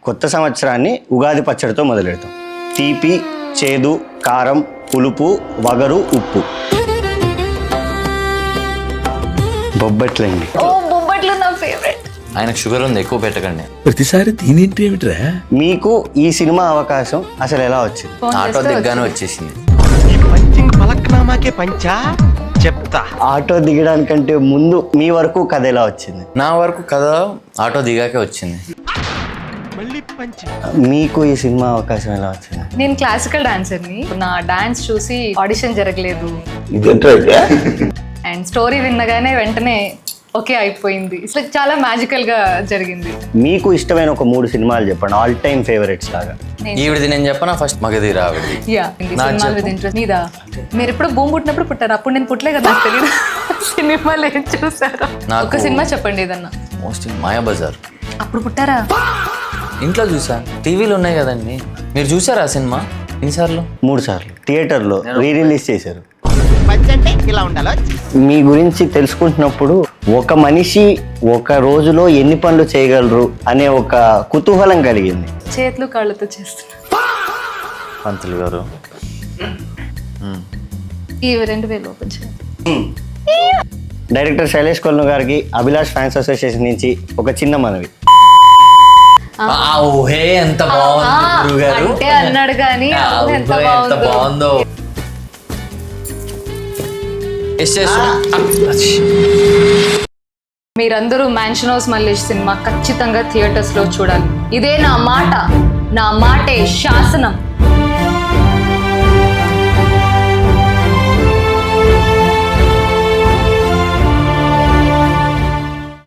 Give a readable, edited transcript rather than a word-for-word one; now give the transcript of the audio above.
కొత్త సంవత్సరాన్ని ఉగాది పచ్చడితో మొదలెడతాం. తీపి, చేదు, కారం, పులుపు, వగరు, ఉప్పు. బొబ్బట్లండి. ఓ బొబ్బట్లు నా ఫేవరెట్. ఆయనకు షుగర్ ఉంది, ఎక్కువ పెట్టకండి. ప్రతిసారి దీనింటి ఏమిట్రా? మీకు ఈ సినిమా అవకాశం అసలు ఎలా వచ్చింది? ఆటో దిగ్గానే వచ్చేసింది. చెప్తా. ఆటో దిగడానికంటే ముందు మీ వరకు కథ ఎలా వచ్చింది? నా వరకు కథ ఆటో దిగాకే వచ్చింది. మీకు ఈ సినిమా అవకాశం ఎలా వచ్చింది? నేను క్లాసికల్ డాన్సర్ని. నా డాన్స్ చూసి ఆడిషన్ జరగలేదు అండ్ స్టోరీ విన్నగానే వెంటనే ఓకే అయిపోయింది. ఇట్లా చాలా మ్యాజికల్ గా జరిగింది. మీకు ఇష్టమైన ఒక 3 సినిమాలు చెప్పండి, ఆల్ టైమ్ ఫేవరెట్స్ లాగా. ఈవిడిది నేను చెప్పనా? ఫస్ట్ మగధీర ఆవిడది. సినిమాలు విత్ ఇంట్రెస్ట్. నీదా? మీరు ఎప్పుడు భూమి పుట్టినప్పుడు పుట్టారు, అప్పుడు నేను పుట్టలే కదా, నాకు తెలియదు. సినిమాలు ఏం చూసారా? ఒక సినిమా చెప్పండి ఏదన్నా. మోస్ట్ మాయాబజార్. అప్పుడు పుట్టారా? ఇంట్లో చూసా, టీవీలో ఉన్నాయి కదండి. మీరు చూసారా ఆ సినిమా? ఎన్నిసార్లు? 3 సార్లు థియేటర్లో రిలీజ్ చేశారు. ఇలా ఉండాలి. మీ గురించి తెలుసుకుంటున్నప్పుడు ఒక మనిషి ఒక రోజులో ఎన్ని పనులు చేయగలరు అనే ఒక కుతూహలం కలిగింది. చేతులు కాళ్ళతో చేస్తున్నా. పంతులు గారు ఈ 2000 ఓపెన్ చేయండి. డైరెక్టర్ శైలేష్ కొల్ను గారికి అభిలాష్ ఫ్యాన్స్ అసోసియేషన్ నుంచి ఒక చిన్న మనవి. ఊహే ఎంత బాగుంది గురుగారు. అంటే అన్నాడు కానీ ఎంత ఎంత బాగుందో. మీరందరూ మ్యాన్షన్ హౌస్ మల్లేష్ సినిమా ఖచ్చితంగా థియేటర్స్ లో చూడాలి. ఇదే నా మాట, నా మాటే శాసనం.